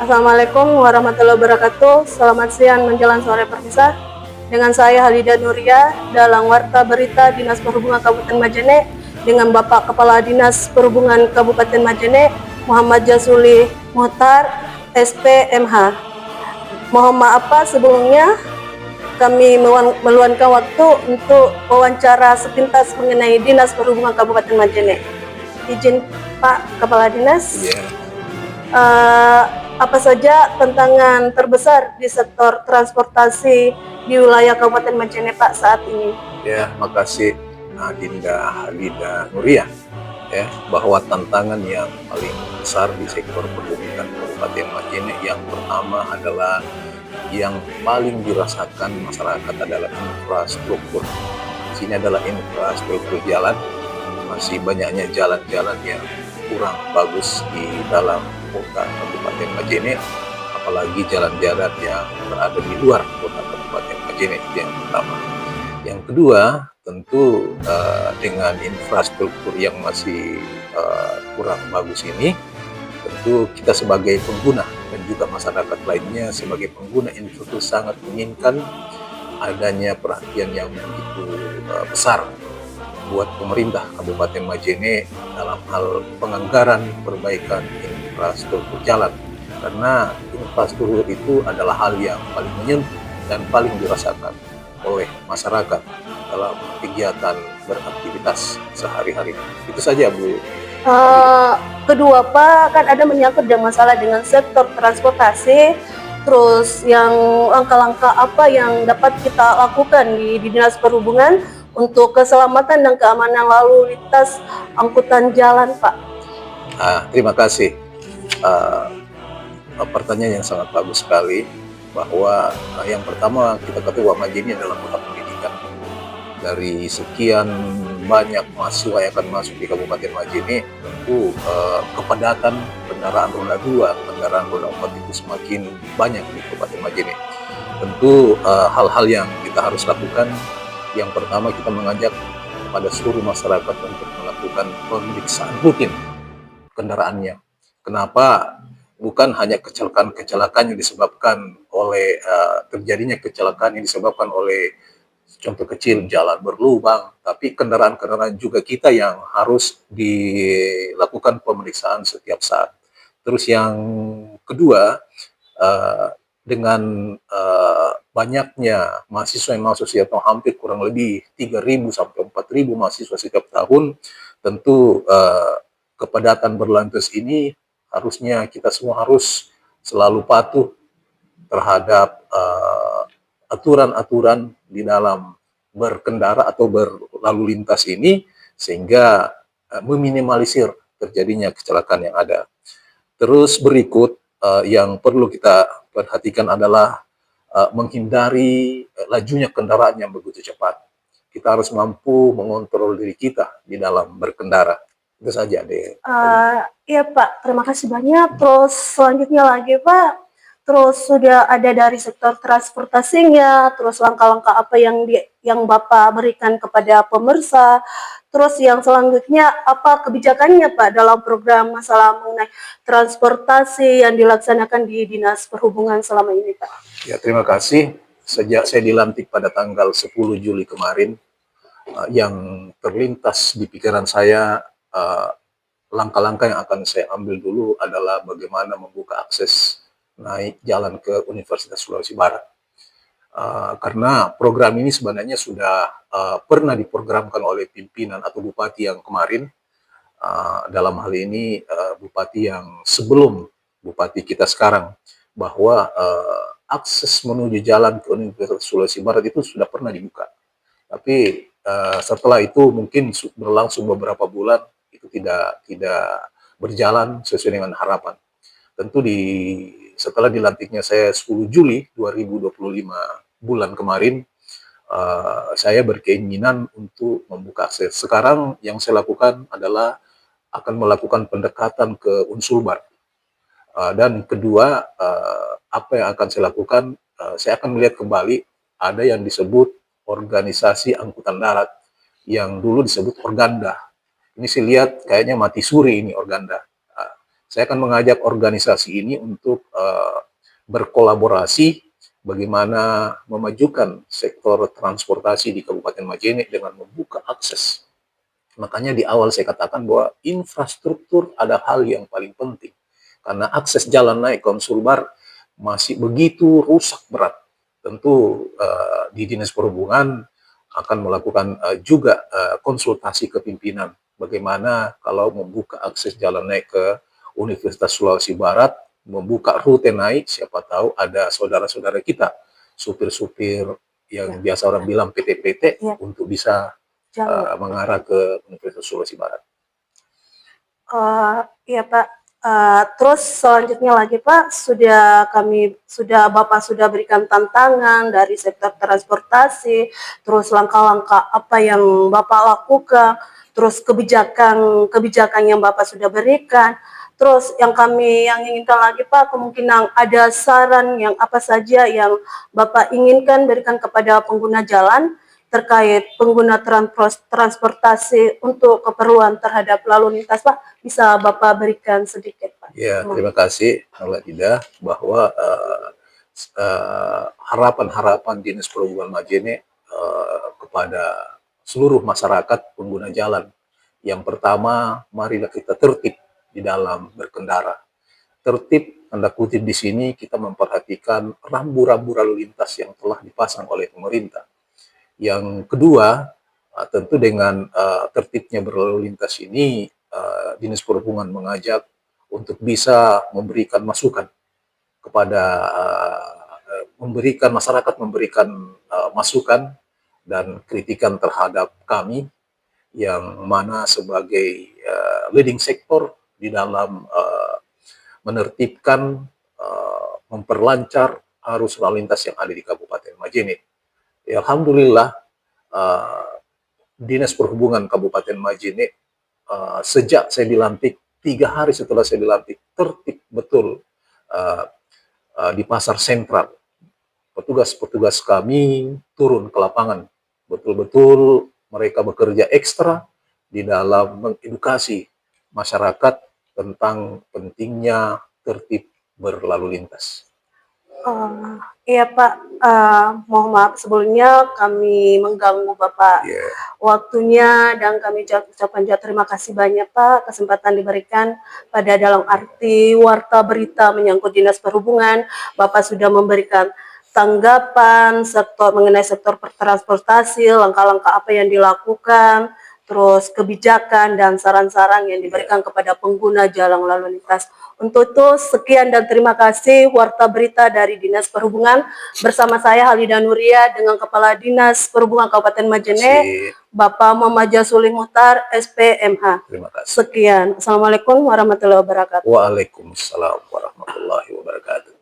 Assalamualaikum warahmatullahi wabarakatuh. Selamat siang menjelang sore pemirsa. Dengan saya Halida Nuria dalam Warta Berita Dinas Perhubungan Kabupaten Majene dengan Bapak Kepala Dinas Perhubungan Kabupaten Majene Muhammad Jasuli Muhtar SPMH. Mohon maaf Pak, sebelumnya kami meluangkan waktu untuk wawancara sepintas mengenai Dinas Perhubungan Kabupaten Majene. Izin Pak Kepala Dinas. Apa saja tantangan terbesar di sektor transportasi di wilayah Kabupaten Majene Pak saat ini? Ya, makasih Dinda Halida Nuria. Ya, bahwa tantangan yang paling besar di sektor perhubungan Kabupaten Majene yang pertama adalah yang paling dirasakan masyarakat adalah infrastruktur. Di sini adalah infrastruktur jalan, masih banyaknya jalan-jalan yang kurang bagus di dalam kota Kabupaten Majene, apalagi jalan-jalan yang berada di luar kota Kabupaten Majene. Itu yang pertama. Yang kedua, tentu dengan infrastruktur yang masih kurang bagus ini, tentu kita sebagai pengguna dan juga masyarakat lainnya sebagai pengguna infrastruktur sangat menginginkan adanya perhatian yang begitu besar buat pemerintah Kabupaten Majene dalam hal penganggaran perbaikan infrastruktur jalan, karena infrastruktur itu adalah hal yang paling menyentuh dan paling dirasakan oleh masyarakat dalam kegiatan beraktivitas sehari-hari. Itu saja Bu. Kedua Pak, kan ada menyangkut dengan masalah dengan sektor transportasi, terus yang langkah-langkah apa yang dapat kita lakukan di Dinas Perhubungan untuk keselamatan dan keamanan lalu lintas angkutan jalan Pak? Terima kasih. Pertanyaan yang sangat bagus sekali, bahwa yang pertama kita ketahui bahwa Majene adalah kota pendidikan. Dari sekian banyak mahasiswa yang akan masuk di Kabupaten Majene, tentu kepadatan kendaraan roda 2, kendaraan roda 4 itu semakin banyak di Kabupaten Majene. Tentu hal-hal yang kita harus lakukan, yang pertama kita mengajak kepada seluruh masyarakat untuk melakukan pemeriksaan rutin kendaraannya. Kenapa? Bukan hanya kecelakaan yang disebabkan oleh terjadinya kecelakaan yang disebabkan oleh contoh kecil jalan berlubang, tapi kendaraan-kendaraan juga kita yang harus dilakukan pemeriksaan setiap saat. Terus yang kedua, dengan banyaknya mahasiswa yang masuk setiap tahun, hampir kurang lebih 3.000 sampai 4.000 mahasiswa setiap tahun, tentu kepadatan berlantas ini harusnya kita semua harus selalu patuh terhadap aturan-aturan di dalam berkendara atau berlalu lintas ini, sehingga meminimalisir terjadinya kecelakaan yang ada. Terus berikut yang perlu kita perhatikan adalah menghindari lajunya kendaraan yang begitu cepat. Kita harus mampu mengontrol diri kita di dalam berkendara. Itu saja deh. Iya Pak, terima kasih banyak. Terus selanjutnya lagi Pak, terus sudah ada dari sektor transportasinya, terus langkah-langkah apa yang Bapak berikan kepada pemirsa, terus yang selanjutnya apa kebijakannya Pak dalam program masalah mengenai transportasi yang dilaksanakan di Dinas Perhubungan selama ini Pak? Ya, terima kasih. Sejak saya dilantik pada tanggal 10 Juli kemarin, yang terlintas di pikiran saya, langkah-langkah yang akan saya ambil dulu adalah bagaimana membuka akses naik jalan ke Universitas Sulawesi Barat. Karena program ini sebenarnya sudah pernah diprogramkan oleh pimpinan atau bupati yang kemarin, dalam hal ini bupati yang sebelum bupati kita sekarang, bahwa akses menuju jalan ke Universitas Sulawesi Barat itu sudah pernah dibuka. Tapi setelah itu mungkin berlangsung beberapa bulan, itu tidak berjalan sesuai dengan harapan. Tentu setelah dilantiknya saya 10 Juli 2025 bulan kemarin, saya berkeinginan untuk membuka akses. Sekarang yang saya lakukan adalah akan melakukan pendekatan ke Unsulbar. Dan kedua, apa yang akan saya lakukan, saya akan melihat kembali ada yang disebut organisasi angkutan darat, yang dulu disebut Organda. Ini saya lihat kayaknya mati suri ini Organda. Saya akan mengajak organisasi ini untuk berkolaborasi bagaimana memajukan sektor transportasi di Kabupaten Majene dengan membuka akses. Makanya di awal saya katakan bahwa infrastruktur ada hal yang paling penting. Karena akses jalan naik Konsulbar masih begitu rusak berat. Tentu di Dinas Perhubungan akan melakukan juga konsultasi ke pimpinan. Bagaimana kalau membuka akses jalan naik ke Universitas Sulawesi Barat, membuka rute naik, siapa tahu ada saudara-saudara kita, supir-supir yang biasa orang bilang PT-PT, untuk bisa mengarah ke Universitas Sulawesi Barat. Iya Pak. Terus selanjutnya lagi Pak, Bapak sudah berikan tantangan dari sektor transportasi, terus langkah-langkah apa yang Bapak lakukan, terus kebijakan yang Bapak sudah berikan. Terus yang inginkan lagi Pak, kemungkinan ada saran yang apa saja yang Bapak inginkan berikan kepada pengguna jalan terkait pengguna transportasi untuk keperluan terhadap lalu lintas, Pak, bisa Bapak berikan sedikit, Pak? Ya, terima kasih, Alhamdulillah, bahwa harapan-harapan Dinas Perhubungan Majene kepada seluruh masyarakat pengguna jalan. Yang pertama, marilah kita tertib di dalam berkendara. Tertib, tanda kutip di sini, kita memperhatikan rambu-rambu lalu lintas yang telah dipasang oleh pemerintah. Yang kedua, tentu dengan tertibnya berlalu lintas ini, Dinas Perhubungan mengajak untuk bisa memberikan masukan kepada masyarakat, memberikan masukan dan kritikan terhadap kami yang mana sebagai leading sektor di dalam menertibkan, memperlancar arus lalu lintas yang ada di Kabupaten Majene. Ya, Alhamdulillah, Dinas Perhubungan Kabupaten Majene sejak saya dilantik, 3 hari setelah saya dilantik, tertib betul di pasar sentral. Petugas-petugas kami turun ke lapangan. Betul-betul mereka bekerja ekstra di dalam mengedukasi masyarakat tentang pentingnya tertib berlalu lintas. Iya Pak, mohon maaf sebelumnya kami mengganggu Bapak waktunya, dan kami ucapkan terima kasih banyak Pak kesempatan diberikan pada dalam arti warta berita menyangkut Dinas Perhubungan. Bapak sudah memberikan tanggapan mengenai sektor transportasi, langkah-langkah apa yang dilakukan, terus kebijakan dan saran-saran yang diberikan kepada pengguna jalan lalu lintas. Untuk itu, sekian dan terima kasih warta berita dari Dinas Perhubungan bersama saya Halida Nuria dengan Kepala Dinas Perhubungan Kabupaten Majene, Bapak Muhammad Jasulih Muhtar, SPMH. Terima kasih. Sekian. Assalamualaikum warahmatullahi wabarakatuh. Waalaikumsalam warahmatullahi wabarakatuh.